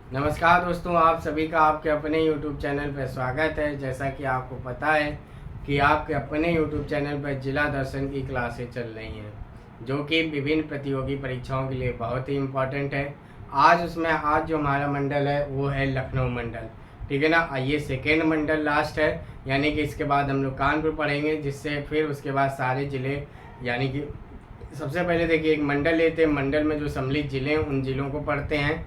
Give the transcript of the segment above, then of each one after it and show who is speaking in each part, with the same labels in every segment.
Speaker 1: नमस्कार दोस्तों, आप सभी का आपके अपने YouTube चैनल पर स्वागत है। जैसा कि आपको पता है कि आपके अपने YouTube चैनल पर जिला दर्शन की क्लासें चल रही हैं, जो कि विभिन्न प्रतियोगी परीक्षाओं के लिए बहुत ही इम्पोर्टेंट है। आज जो हमारा मंडल है वो है लखनऊ मंडल, ठीक है ना। ये सेकेंड मंडल लास्ट है, यानी कि इसके बाद हम लोग कानपुर पढ़ेंगे, जिससे फिर उसके बाद सारे ज़िले, यानी कि सबसे पहले देखिए एक मंडल लेते हैं। मंडल में जो सम्मिलित ज़िले हैं उन ज़िलों को पढ़ते हैं,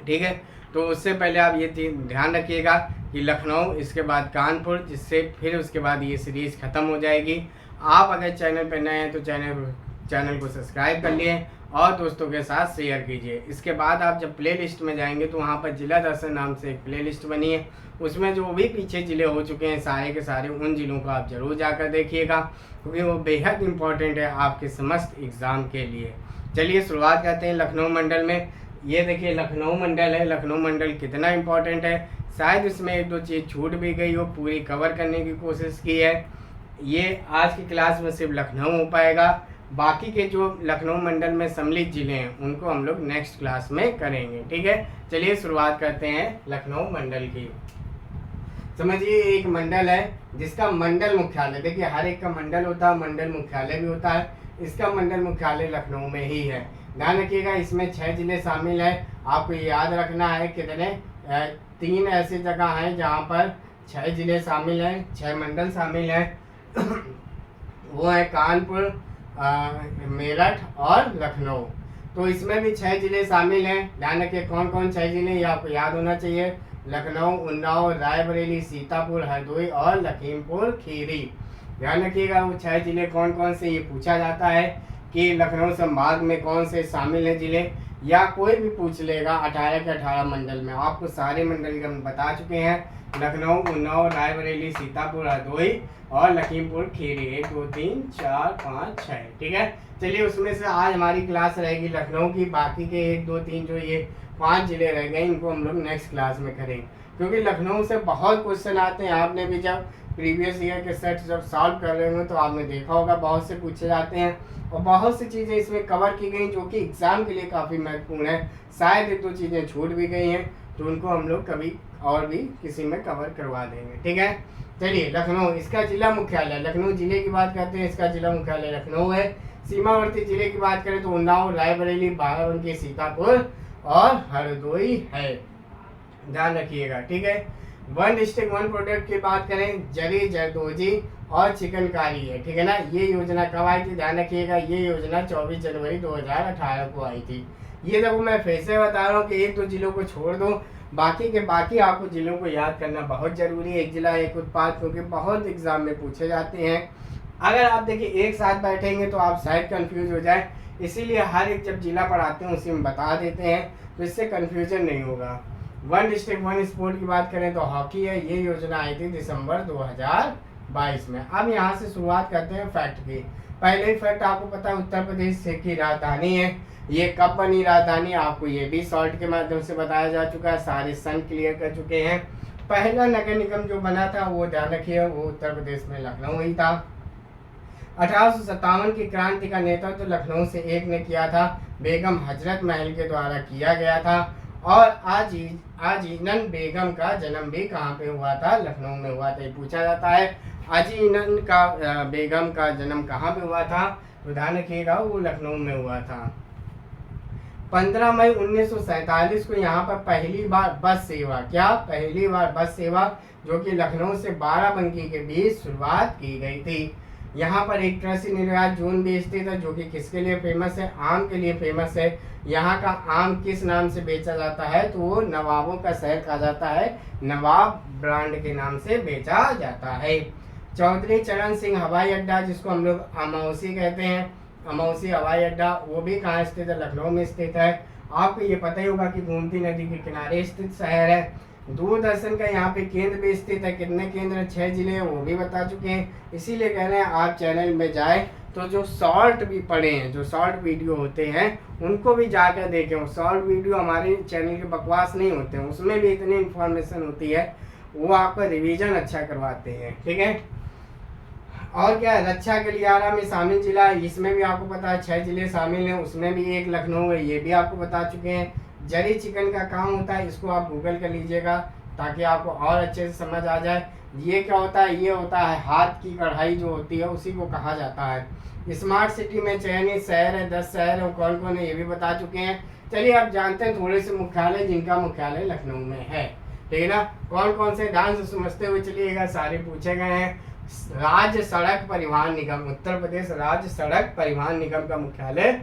Speaker 1: ठीक है। तो उससे पहले आप ये ध्यान रखिएगा कि लखनऊ, इसके बाद कानपुर, जिससे फिर उसके बाद ये सीरीज़ ख़त्म हो जाएगी। आप अगर चैनल पर नए हैं तो चैनल को सब्सक्राइब कर लिए और दोस्तों के साथ शेयर कीजिए। इसके बाद आप जब प्ले लिस्ट में जाएंगे तो वहाँ पर जिला दर्शन नाम से एक प्ले लिस्ट बनी है, उसमें जो भी पीछे ज़िले हो चुके हैं सारे के सारे, उन ज़िलों को आप ज़रूर जाकर देखिएगा, क्योंकि वो बेहद इम्पॉर्टेंट है आपके समस्त एग्ज़ाम के लिए। चलिए शुरुआत करते हैं लखनऊ मंडल में। ये देखिए लखनऊ मंडल है। लखनऊ मंडल कितना इम्पोर्टेंट है, शायद इसमें एक दो चीज़ छूट भी गई हो, पूरी कवर करने की कोशिश की है। ये आज की क्लास में सिर्फ लखनऊ हो पाएगा, बाकी के जो लखनऊ मंडल में सम्मिलित जिले हैं उनको हम लोग नेक्स्ट क्लास में करेंगे, ठीक है। चलिए शुरुआत करते हैं लखनऊ मंडल की। समझिए एक मंडल है जिसका मंडल मुख्यालय, देखिए हर एक का मंडल होता है, मंडल मुख्यालय भी होता है। इसका मंडल मुख्यालय लखनऊ में ही है। ध्यान रखिएगा, इसमें 6 जिले शामिल हैं। आपको याद रखना है कितने 3 ऐसी जगह हैं जहाँ पर 6 जिले शामिल हैं, 6 मंडल शामिल हैं। वो है कानपुर, मेरठ और लखनऊ। तो इसमें भी 6 जिले शामिल हैं। ध्यान रखिए कौन कौन 6 जिले, ये आपको याद होना चाहिए। लखनऊ, उन्नाव, रायबरेली, सीतापुर, हरदोई और लखीमपुर खीरी। ध्यान रखिएगा वो 6 जिले कौन कौन से, ये पूछा जाता है कि लखनऊ संभाग में कौन से शामिल हैं जिले, या कोई भी पूछ लेगा 18 के 18 मंडल में। आपको सारे मंडल हम बता चुके हैं, लखनऊ, उन्नाव, रायबरेली, सीतापुर, हरदोई और लखीमपुर खीरी। 1 2 3 4 5 6, ठीक है। चलिए उसमें से आज हमारी क्लास रहेगी लखनऊ की, बाकी के 1 2 3 जो ये 5 जिले रह गए इनको हम लोग नेक्स्ट क्लास में करेंगे, क्योंकि लखनऊ से बहुत क्वेश्चन आते हैं। आपने भी जब प्रीवियस ईयर के सेट जब सॉल्व कर रहे होंगे तो आपने देखा होगा बहुत से पूछे जाते हैं, और बहुत सी चीज़ें इसमें कवर की गई जो कि एग्ज़ाम के लिए काफ़ी महत्वपूर्ण है। शायद 1 2 चीज़ें छूट भी गई हैं, तो उनको हम लोग कभी और भी किसी में कवर करवा देंगे, ठीक है। चलिए लखनऊ, इसका जिला मुख्यालय, लखनऊ जिले की बात करते हैं, इसका जिला मुख्यालय लखनऊ है। सीमावर्ती जिले की बात करें तो उन्नाव, रायबरेली, बाराबंकी, सीतापुर और हरदोई है। ध्यान रखिएगा, ठीक है। 1 डिस्ट्रिक्ट 1 प्रोडक्ट की बात करें, जरी, जरदोजी और चिकनकारी है, ठीक है ना। ये योजना कब आई थी, ध्यान रखिएगा, ये योजना 24 जनवरी 2018 को आई थी। ये देखो मैं फिर से बता रहा हूँ कि 1 2 जिलों को छोड़ दो, बाकी के बाकी आपको जिलों को याद करना बहुत जरूरी है। एक जिला एक उत्पाद, क्योंकि बहुत एग्जाम में पूछे जाते हैं। अगर आप देखिए एक साथ बैठेंगे तो आप शायद कंफ्यूज हो जाए, इसीलिए हर एक जब जिला पढ़ाते हैं उसी में बता देते हैं, तो इससे कंफ्यूजन नहीं होगा। 1 डिस्ट्रिक्ट 1 स्पोर्ट की बात करें तो हॉकी है। ये योजना आई थी दिसंबर 2022 में। अब यहाँ से शुरुआत करते हैं फैक्ट की। पहले ही फैक्ट आपको पता है, उत्तर प्रदेश की राजधानी है। ये कब बनी राजधानी, आपको ये भी शॉर्ट के माध्यम से बताया जा चुका है, सारे सन क्लियर कर चुके हैं। पहला नगर निगम जो बना था वो ध्यान रखिए, वो उत्तर प्रदेश में लखनऊ ही था। 1857 की क्रांति का नेतृत्व तो लखनऊ से एक ने किया था, बेगम हजरत महल के द्वारा किया गया था। और आजीनन बेगम का जन्म भी कहाँ पे हुआ था, लखनऊ में हुआ था। ये पूछा जाता है आजीनन का बेगम का जन्म कहाँ पे हुआ था, तो ध्यान रखिएगा वो लखनऊ में हुआ था। 15 मई 1947 को यहाँ पर पहली बार बस सेवा, क्या पहली बार बस सेवा जो कि लखनऊ से बाराबंकी के बीच शुरुआत की गई थी। यहाँ पर एक कृषि निर्यात जोन भी स्थित है, जो कि किसके लिए फेमस है, आम के लिए फेमस है। यहाँ का आम किस नाम से बेचा जाता है, तो वो नवाबों का शहर कहा जाता है, नवाब ब्रांड के नाम से बेचा जाता है। चौधरी चरण सिंह हवाई अड्डा, जिसको हम लोग अमौसी कहते हैं, अमौसी हवाई अड्डा, वो भी कहाँ स्थित है, लखनऊ में स्थित है। आपको ये पता ही होगा कि गोमती नदी के किनारे स्थित शहर है। दूरदर्शन का यहाँ पे केंद्र भी स्थित है। कितने केंद्र, 6 जिले हैं, वो भी बता चुके हैं। इसीलिए कह रहे हैं आप चैनल में जाए तो जो शॉर्ट भी पढ़े हैं, जो शॉर्ट वीडियो होते हैं उनको भी जाकर देखें। शॉर्ट वीडियो हमारे चैनल के बकवास नहीं होते हैं, उसमें भी इतनी इन्फॉर्मेशन होती है, वो आपका रिवीजन अच्छा करवाते हैं, ठीक है। और क्या, रक्षा गलियारा में शामिल जिला, इसमें भी आपको पता है 6 जिले शामिल हैं, उसमें भी एक लखनऊ है, ये भी आपको बता चुके हैं। जरी चिकन का काम होता है, इसको आप गूगल कर लीजिएगा ताकि आपको और अच्छे से समझ आ जाए। ये क्या होता है, ये होता है हाथ की कढ़ाई जो होती है, उसी को कहा जाता है। स्मार्ट सिटी में चयनित शहर है, 10 शहर है, कौन कौन है ये भी बता चुके हैं। चलिए अब जानते हैं थोड़े से मुख्यालय जिनका मुख्यालय लखनऊ में है, ठीक है ना। कौन कौन से, ध्यान से समझते हुए चलिएगा, सारे पूछे गए हैं। राज्य सड़क परिवहन निगम, उत्तर प्रदेश राज्य सड़क परिवहन निगम का मुख्यालय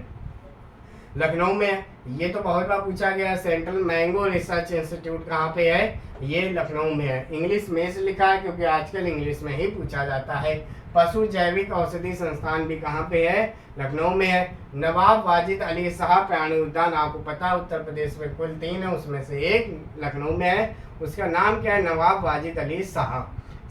Speaker 1: लखनऊ में है। ये तो बहुत बार पूछा गया। सेंट्रल मैंगो रिसर्च इंस्टीट्यूट कहाँ पे है, ये लखनऊ में है। इंग्लिश में से लिखा है क्योंकि आजकल इंग्लिश में ही पूछा जाता है। पशु जैविक औषधि संस्थान भी कहाँ पे है, लखनऊ में है। नवाब वाजिद अली शाह प्राणी उद्यान, आपको पता है उत्तर प्रदेश में कुल 3 है, उसमें से एक लखनऊ में है, उसका नाम क्या है, Nawab Wajid Ali Shah.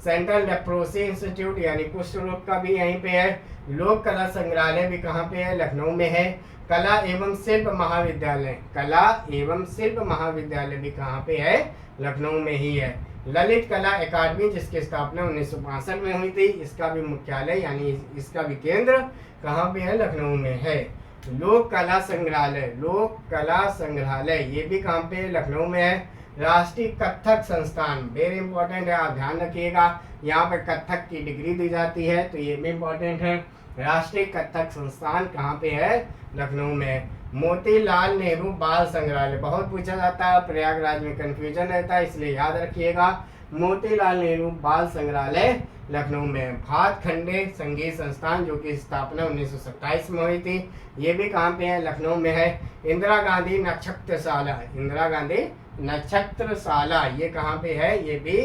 Speaker 1: Central leprosy institute यानी कुष्ठ रोग का भी यहीं पे है। लोक कला संग्रहालय भी कहाँ पे है, लखनऊ में है। कला एवं शिल्प महाविद्यालय, कला एवं शिल्प महाविद्यालय भी कहाँ पे है, लखनऊ में ही है। ललित कला एकेडमी जिसकी स्थापना 1965 में हुई थी, इसका भी मुख्यालय यानी इसका भी केंद्र कहाँ पे है, लखनऊ में है। लोक कला संग्रहालय, लोक कला संग्रहालय ये भी कहाँ पे है, लखनऊ में है। राष्ट्रीय कथक संस्थान, वेरी इंपॉर्टेंट है, आप ध्यान रखिएगा, यहाँ पे कथक की डिग्री दी जाती है, तो ये भी इम्पोर्टेंट है। राष्ट्रीय कथक संस्थान कहाँ पे है, लखनऊ में। मोतीलाल नेहरू बाल संग्रहालय, बहुत पूछा जाता है, प्रयागराज में कंफ्यूजन रहता है, इसलिए याद रखिएगा। मोतीलाल नेहरू बाल संग्रहालय लखनऊ में। भातखंडे संगीत संस्थान जो की स्थापना 1927 में हुई थी, ये भी कहाँ पे है, लखनऊ में है। इंदिरा गांधी नक्षत्रशाला, इंदिरा गांधी नक्षत्रशाला ये कहाँ पे है, ये भी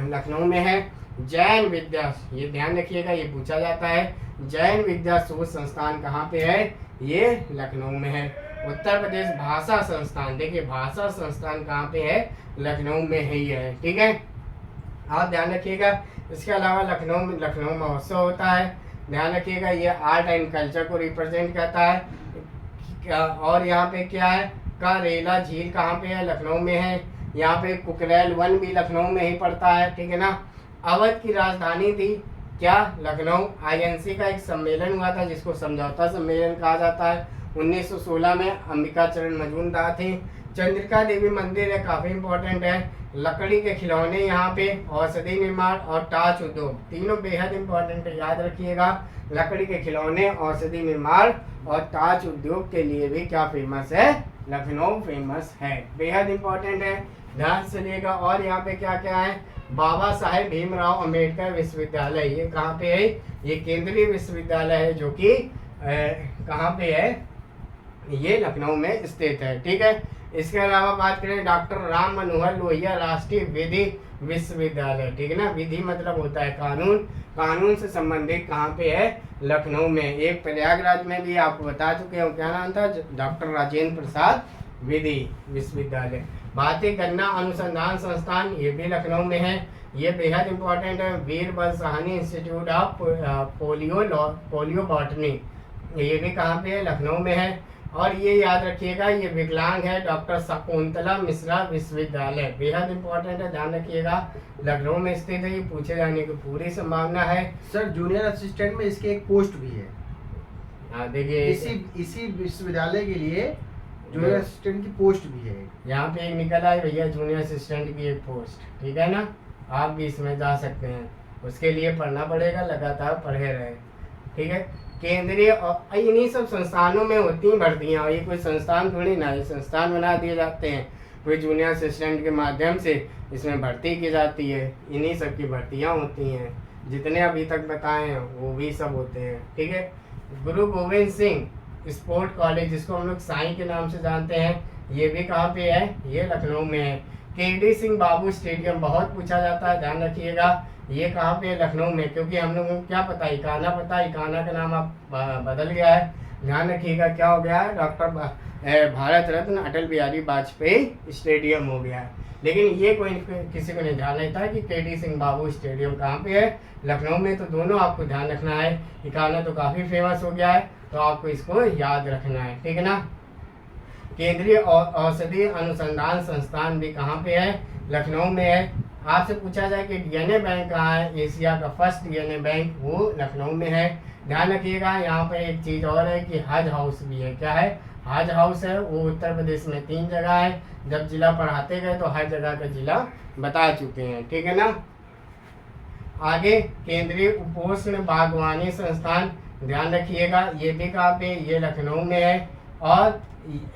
Speaker 1: लखनऊ में है। जैन विद्या, ये ध्यान रखिएगा, ये पूछा जाता है। जैन विद्या शोध संस्थान कहाँ पे है, ये लखनऊ में है। उत्तर प्रदेश भाषा संस्थान, देखिए भाषा संस्थान कहाँ पे है, लखनऊ में ही है, ठीक है, आप ध्यान रखिएगा। इसके अलावा लखनऊ में लखनऊ महोत्सव होता है, ध्यान रखिएगा, ये आर्ट एंड कल्चर को रिप्रेजेंट करता है। और यहाँ पे क्या है, कारेला झील कहाँ पे है, लखनऊ में है। यहाँ पे कुकरेल वन भी लखनऊ में ही पड़ता है, ठीक है ना। अवध की राजधानी थी क्या, लखनऊ। आईएनसी का एक सम्मेलन हुआ था जिसको समझौता सम्मेलन कहा जाता है, 1916 में अंबिका चरण मजूमदार थे। चंद्रिका देवी मंदिर है, काफ़ी इंपॉर्टेंट है। लकड़ी के खिलौने यहाँ पे, औषधि निर्माण और टाच उद्योग, तीनों बेहद इंपॉर्टेंट है, याद रखिएगा। लकड़ी के खिलौने, औषधि निर्माण और टाच उद्योग के लिए भी क्या फेमस है, लखनऊ फेमस है, बेहद इंपॉर्टेंट है, ध्यान से चलिएगा। और यहाँ पे क्या क्या है, बाबा साहेब भीमराव अंबेडकर विश्वविद्यालय, ये कहाँ पे है, ये केंद्रीय विश्वविद्यालय है जो कि कहाँ पे है, ये लखनऊ में स्थित है, ठीक है। इसके अलावा बात करें डॉक्टर राम मनोहर लोहिया राष्ट्रीय विधि विश्वविद्यालय, ठीक है ना। विधि मतलब होता है कानून, कानून से संबंधित कहाँ पे है, लखनऊ में। एक प्रयागराज में भी आपको बता चुके हो, क्या नाम था, डॉक्टर राजेंद्र प्रसाद विधि विश्वविद्यालय। भारतीय गन्ना अनुसंधान संस्थान, ये भी लखनऊ में है, ये बेहद इंपॉर्टेंट है। वीर बल Sahni institute of polio botany, ये भी कहाँ पे है, लखनऊ में है। और ये याद रखिएगा, ये विकलांग है, डॉक्टर शकुंतला मिश्रा विश्वविद्यालय, बेहद इंपॉर्टेंट है, ध्यान रखिएगा, लखनऊ में स्थित है, ये पूछे जाने की पूरी संभावना है।
Speaker 2: सर जूनियर असिस्टेंट में इसके एक पोस्ट भी है,
Speaker 1: हाँ देखिए,
Speaker 2: इसी विश्वविद्यालय के लिए जूनियर असिस्टेंट की पोस्ट भी है।
Speaker 1: यहाँ पे एक निकल आई भैया, जूनियर असिस्टेंट की एक पोस्ट, ठीक है ना, आप भी इसमें जा सकते हैं, उसके लिए पढ़ना पड़ेगा, लगातार पढ़े रहे, ठीक है। केंद्रीय और इन्हीं सब संस्थानों में होती हैं भर्तियाँ, और ये कोई संस्थान थोड़ी ना, ये संस्थान बना दिए जाते हैं, कोई जूनियर असिस्टेंट के माध्यम से इसमें भर्ती की जाती है, इन्हीं सब की भर्तियाँ होती हैं, जितने अभी तक बताए हैं वो भी सब होते हैं, ठीक है। गुरु गोविंद सिंह स्पोर्ट कॉलेज, जिसको हम लोग साई के नाम से जानते हैं, ये भी कहाँ पे है, ये लखनऊ में है। केडी सिंह बाबू स्टेडियम, बहुत पूछा जाता है, ध्यान रखिएगा, ये कहाँ पे है, लखनऊ में, क्योंकि हम लोगों को क्या पता, इकाना पता, इकाना का नाम अब बदल गया है, ध्यान रखिएगा, क्या हो गया है, डॉक्टर भारत रत्न अटल बिहारी वाजपेयी स्टेडियम हो गया है। लेकिन ये कोई किसी को नहीं ध्यान रहता है कि केडी सिंह बाबू स्टेडियम कहाँ पे है, लखनऊ में, तो दोनों आपको ध्यान रखना है। इकाना तो काफ़ी फेमस हो गया है, तो आपको इसको याद रखना है, ठीक है ना। केंद्रीय औषधि अनुसंधान संस्थान भी कहाँ पे है, लखनऊ में है। आपसे पूछा जाए कि डीएनए बैंक कहाँ है, एशिया का फर्स्ट डीएनए बैंक वो लखनऊ में है, ध्यान रखिएगा। यहाँ पे एक चीज़ और है कि हज हाउस भी है, क्या है, हज हाउस है वो उत्तर प्रदेश में 3 जगह है। जब जिला पढ़ाते गए तो हर जगह का जिला बता चुके हैं, ठीक है ना। आगे केंद्रीय उपोष्ण बागवानी संस्थान, ध्यान रखिएगा ये भी कहाँ पे, ये लखनऊ में है। और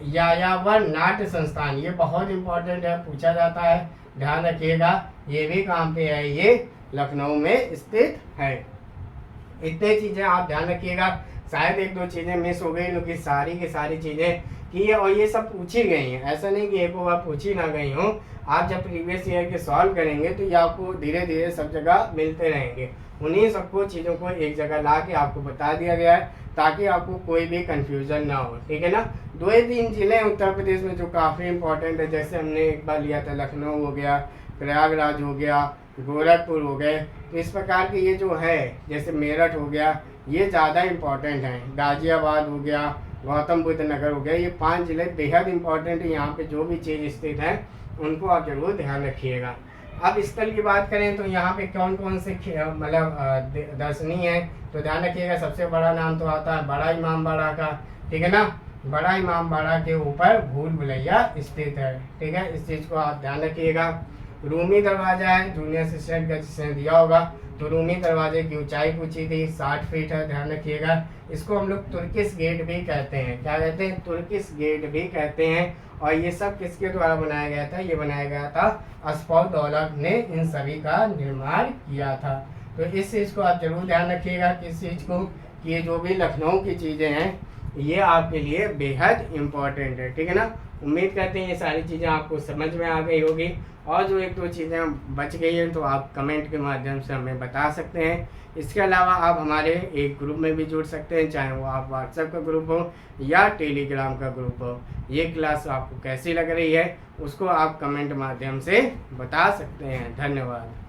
Speaker 1: यायावर नाट्य संस्थान, ये बहुत इंपॉर्टेंट है, पूछा जाता है, ध्यान रखिएगा ये भी कहाँ पे है, ये लखनऊ में स्थित है। इतने चीज़ें आप ध्यान रखिएगा, शायद 1-2 चीज़ें मिस हो गई, क्योंकि सारी की सारी चीज़ें की है और ये सब पूछी गई हैं, ऐसा नहीं कि एक बार पूछी ना गई हो। आप जब प्रीवियस ईयर के सॉल्व करेंगे तो ये आपको धीरे धीरे सब जगह मिलते रहेंगे। उन्हीं सबको चीज़ों को एक जगह ला के आपको बता दिया गया है ताकि आपको कोई भी कंफ्यूजन ना हो, ठीक है ना। 2-3 जिले हैं उत्तर प्रदेश में जो काफ़ी इंपॉर्टेंट है, जैसे हमने एक बार लिया था लखनऊ हो गया, प्रयागराज हो गया, गोरखपुर हो गए। तो इस प्रकार के ये जो है, जैसे मेरठ हो गया, ये ज़्यादा इम्पॉर्टेंट हैं। गाजियाबाद हो गया, गौतम बुद्ध नगर हो गया, ये 5 जिले बेहद इंपॉर्टेंट है। यहाँ पे जो भी चीज़ स्थित है उनको आप जरूर ध्यान रखिएगा। अब स्थल की बात करें तो यहाँ पे कौन कौन से मतलब दर्शनीय है, तो ध्यान रखिएगा सबसे बड़ा नाम तो आता है बड़ा इमामबाड़ा का, ठीक है ना। बड़ा इमामबाड़ा के ऊपर भूल भुलैया स्थित है, ठीक है, इस चीज़ को आप ध्यान रखिएगा। रूमी दरवाजा है, जूनियर असिस्टेंट का जिसने दिया होगा, तो रूमी दरवाजे की ऊंचाई पूछी थी 60 फीट है, ध्यान रखिएगा। इसको हम लोग तुर्किश गेट भी कहते हैं, क्या कहते हैं, तुर्किश गेट भी कहते हैं। और ये सब किसके द्वारा बनाया गया था, ये बनाया गया था अस्फाउद्दौला ने इन सभी का निर्माण किया था। तो इस चीज़ को आप जरूर ध्यान रखिएगा, किस चीज़ को, कि ये जो भी लखनऊ की चीज़ें हैं ये आपके लिए बेहद इम्पॉर्टेंट है, ठीक है ना। उम्मीद करते हैं ये सारी चीज़ें आपको समझ में आ गई होगी, और जो 1-2 चीज़ें बच गई हैं तो आप कमेंट के माध्यम से हमें बता सकते हैं। इसके अलावा आप हमारे एक ग्रुप में भी जुड़ सकते हैं, चाहे वो आप व्हाट्सएप का ग्रुप हो या टेलीग्राम का ग्रुप हो। ये क्लास आपको कैसी लग रही है उसको आप कमेंट माध्यम से बता सकते हैं। धन्यवाद।